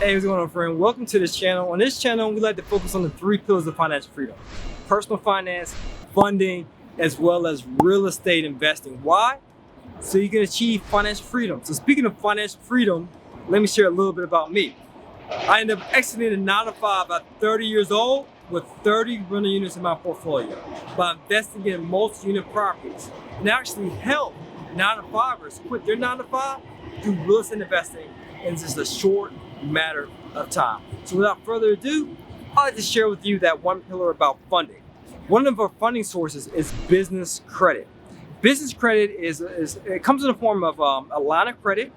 Hey, what's going on, friend? Welcome to this channel. On this channel, we like to focus on the 3 pillars of financial freedom: personal finance, funding, as well as real estate investing. Why? So you can achieve financial freedom. So speaking of financial freedom, let me share a little bit about me. I ended up exiting a 9-to-5 at 30 years old with 30 rental units in my portfolio by investing in multi-unit properties, and actually help 9-to-5ers quit their 9-to-5 through real estate investing in just a short matter of time. So without further ado, I'd like to share with you that one pillar about funding. One of our funding sources is business credit. Business credit it comes in the form of a line of credit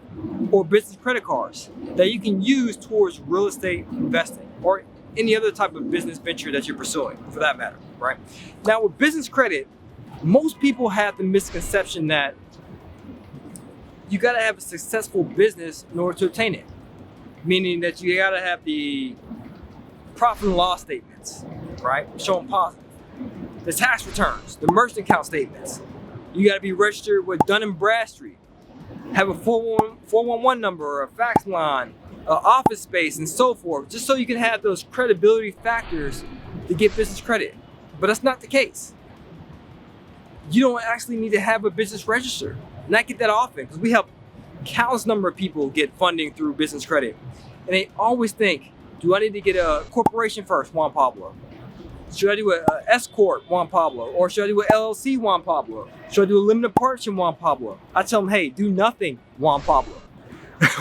or business credit cards that you can use towards real estate investing or any other type of business venture that you're pursuing, for that matter, right? Now, with business credit, most people have the misconception that you got to have a successful business in order to obtain it, meaning that you got to have the profit and loss statements, right, showing positive, the tax returns, the merchant account statements. You got to be registered with Dun & Bradstreet, have a 411 number or a fax line, office space, and so forth, just so you can have those credibility factors to get business credit. But that's not the case. You don't actually need to have a business register. And I get that often because we help countless number of people get funding through business credit. And they always think, do I need to get a corporation first, Juan Pablo? Should I do a S Corp, Juan Pablo? Or should I do an LLC, Juan Pablo? Should I do a limited partnership, Juan Pablo? I tell them, hey, do nothing, Juan Pablo.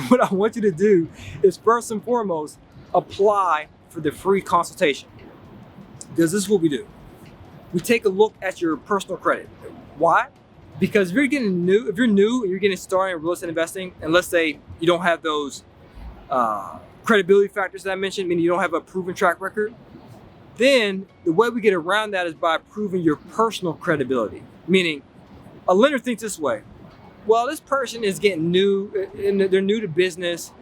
What I want you to do is first and foremost, apply for the free consultation. Because this is what we do. We take a look at your personal credit. Why? Because if you're new and you're getting started in real estate investing, and let's say you don't have those credibility factors that I mentioned, meaning you don't have a proven track record, then the way we get around that is by proving your personal credibility. Meaning, a lender thinks this way: well, this person is getting new, and they're new to business,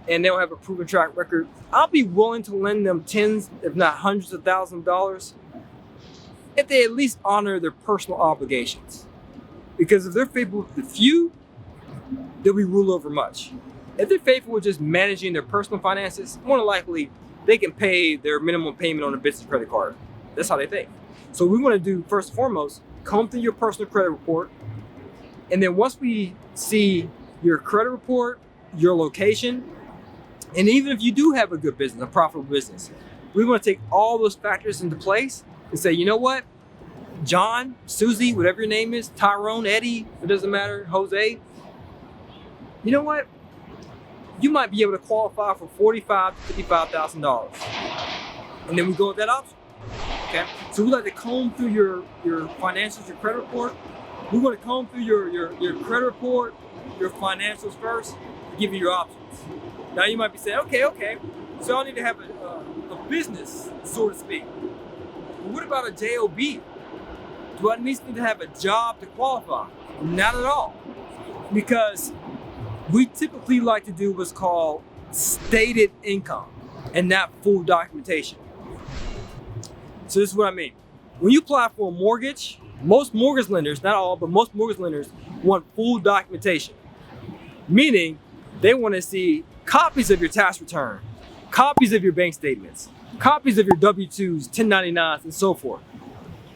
and they don't have a proven track record. I'll be willing to lend them tens, if not hundreds of thousands of dollars, if they at least honor their personal obligations. Because if they're faithful with the few, they'll be ruled over much. If they're faithful with just managing their personal finances, more than likely, they can pay their minimum payment on a business credit card. That's how they think. So we want to do, first and foremost, comb through your personal credit report. And then once we see your credit report, your location, and even if you do have a good business, a profitable business, we want to take all those factors into place and say, you know what? John, Susie, whatever your name is, Tyrone, Eddie, it doesn't matter, Jose, you know what? You might be able to qualify for $45,000 to $55,000. And then we go with that option, okay? So we like to comb through your financials, your credit report. We want to comb through your credit report, your financials first, to give you your options. Now you might be saying, okay, so I need to have a business, so to speak. But what about a JOB? Do I need to have a job to qualify? Not at all. Because we typically like to do what's called stated income and not full documentation. So this is what I mean. When you apply for a mortgage, most mortgage lenders, not all, but most mortgage lenders want full documentation. Meaning they want to see copies of your tax return, copies of your bank statements, copies of your W-2s, 1099s, and so forth.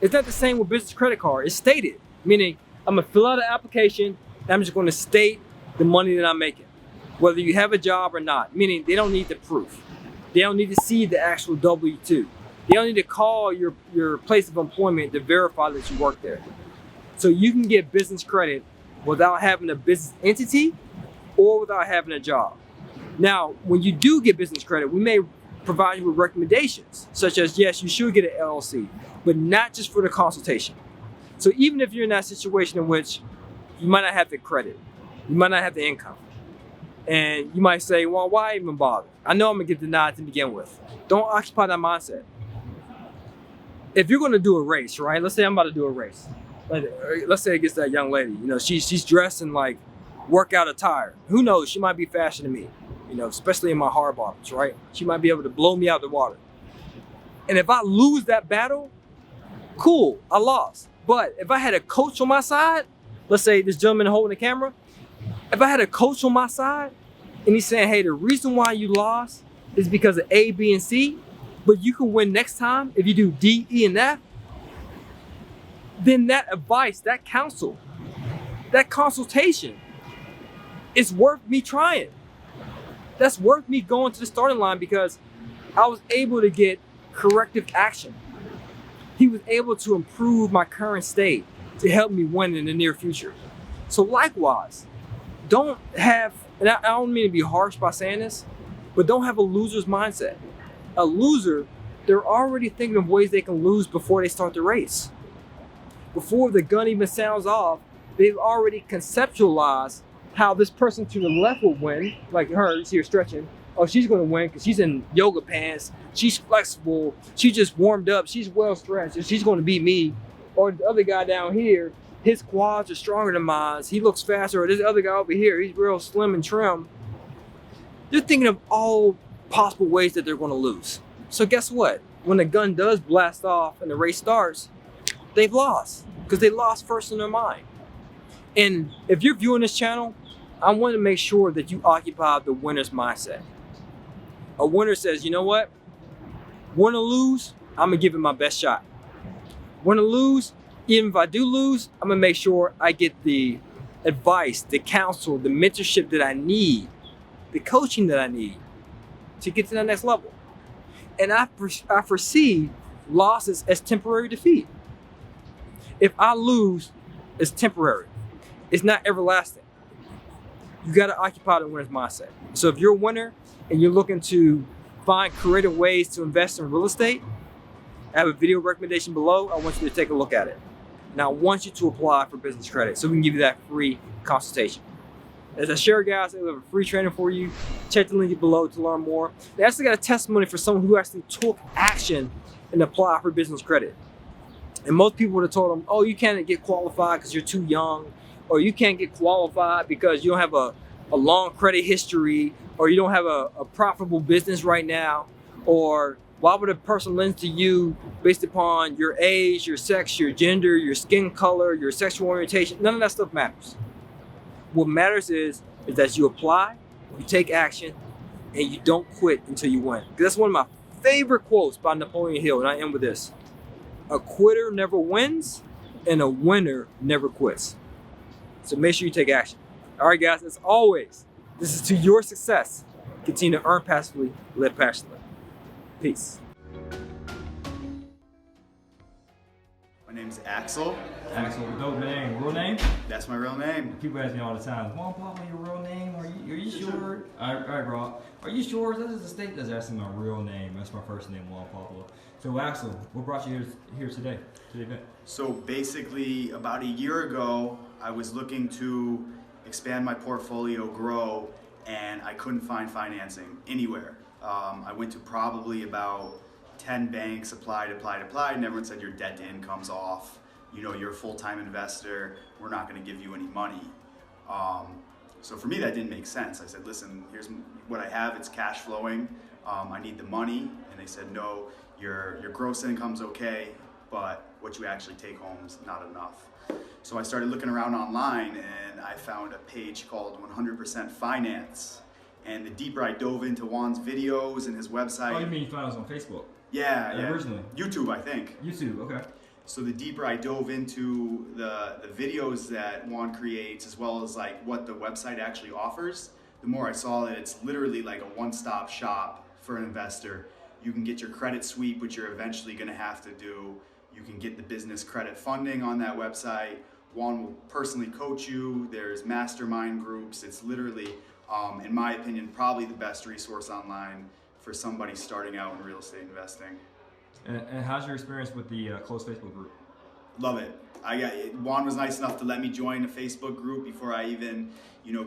It's not the same with business credit card. It's stated, meaning I'm gonna fill out an application and I'm just gonna state the money that I'm making, whether you have a job or not, meaning they don't need the proof. They don't need to see the actual W-2. They don't need to call your place of employment to verify that you work there. So you can get business credit without having a business entity or without having a job. Now, when you do get business credit, we may provide you with recommendations, such as, yes, you should get an LLC, but not just for the consultation. So even if you're in that situation in which you might not have the credit, you might not have the income, and you might say, well, why even bother? I know I'm gonna get denied to begin with. Don't occupy that mindset. If you're gonna do a race, right? Let's say I'm about to do a race. Let's say it gets that young lady, she's dressed in like workout attire. Who knows, she might be faster than me, especially in my hard bottoms, right? She might be able to blow me out the water. And if I lose that battle, cool, I lost. But if I had a coach on my side, let's say this gentleman holding the camera, if I had a coach on my side and he's saying, hey, the reason why you lost is because of A, B, and C, but you can win next time if you do D, E, and F, then that advice, that counsel, that consultation is worth me trying. That's worth me going to the starting line because I was able to get corrective action. He was able to improve my current state to help me win in the near future. So likewise, don't have, and I don't mean to be harsh by saying this, but don't have a loser's mindset. A loser, they're already thinking of ways they can lose before they start the race. Before the gun even sounds off, they've already conceptualized how this person to the left will win, like her, you see her stretching. Oh, she's gonna win because she's in yoga pants, she's flexible, she just warmed up, she's well stretched, and she's gonna beat me. Or the other guy down here, his quads are stronger than mine, he looks faster. Or this other guy over here, he's real slim and trim. They're thinking of all possible ways that they're gonna lose. So guess what? When the gun does blast off and the race starts, they've lost because they lost first in their mind. And if you're viewing this channel, I want to make sure that you occupy the winner's mindset. A winner says, you know what? Win or lose, I'm going to give it my best shot. Win or lose, even if I do lose, I'm going to make sure I get the advice, the counsel, the mentorship that I need, the coaching that I need to get to that next level. And I foresee losses as temporary defeat. If I lose, it's temporary. It's not everlasting. You got to occupy the winner's mindset. So if you're a winner and you're looking to find creative ways to invest in real estate, I have a video recommendation below. I want you to take a look at it. Now I want you to apply for business credit so we can give you that free consultation. As I share, guys, we have a free training for you. Check the link below to learn more. They actually got a testimony for someone who actually took action and applied for business credit. And most people would have told them, oh, you can't get qualified because you're too young, or you can't get qualified because you don't have a long credit history, or you don't have a profitable business right now, or why would a person lend to you based upon your age, your sex, your gender, your skin color, your sexual orientation? None of that stuff matters. What matters is that you apply, you take action, and you don't quit until you win. That's one of my favorite quotes by Napoleon Hill, and I end with this. A quitter never wins, and a winner never quits. So make sure you take action. All right, guys, as always, this is to your success. Continue to earn passively, live passionately. Peace. My name's Axel. Axel, dope name. Real name? That's my real name. People ask me all the time, Juan Pablo, your real name? Are you sure? All right, bro. Are you sure? That is the state that's asking my real name. That's my first name, Juan Pablo. So Axel, what brought you here today, to the event? So basically, about a year ago, I was looking to expand my portfolio, grow, and I couldn't find financing anywhere. I went to probably about 10 banks, applied, and everyone said your debt to income's off. You know, you're a full-time investor. We're not going to give you any money. So for me, that didn't make sense. I said, listen, here's what I have. It's cash flowing. I need the money. And they said, no, your gross income's okay, but what you actually take home is not enough. So I started looking around online and I found a page called 100% Finance. And the deeper I dove into Juan's videos and his website. Oh, you mean you found us on Facebook? Yeah. Originally? YouTube, I think. YouTube, okay. So the deeper I dove into the videos that Juan creates, as well as like what the website actually offers, the more I saw that it's literally like a one-stop shop for an investor. You can get your credit sweep, which you're eventually going to have to do. You can get the business credit funding on that website. Juan will personally coach you. There's mastermind groups. It's literally, in my opinion, probably the best resource online for somebody starting out in real estate investing. And how's your experience with the closed Facebook group? Love it. Juan was nice enough to let me join a Facebook group before I even,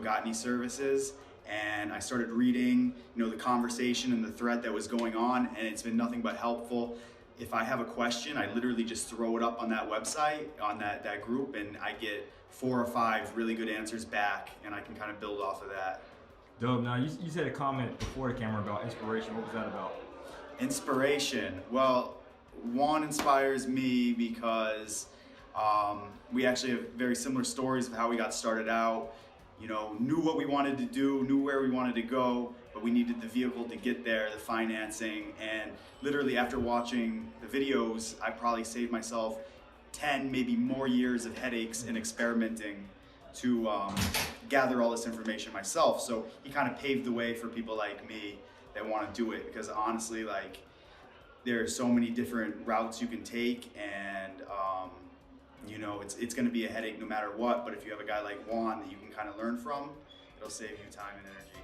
got any services. And I started reading, the conversation and the thread that was going on, and it's been nothing but helpful. If I have a question, I literally just throw it up on that website, on that group, and I get 4 or 5 really good answers back, and I can kind of build off of that. Dope. Now, you said a comment before the camera about inspiration. What was that about? Inspiration. Well, Juan inspires me because we actually have very similar stories of how we got started out. Knew what we wanted to do, knew where we wanted to go, but we needed the vehicle to get there, the financing, and literally after watching the videos, I probably saved myself 10, maybe more years of headaches and experimenting to gather all this information myself. So he kind of paved the way for people like me that want to do it, because honestly, like, there are so many different routes you can take, and you know, it's going to be a headache no matter what. But if you have a guy like Juan that you can kind of learn from, it'll save you time and energy.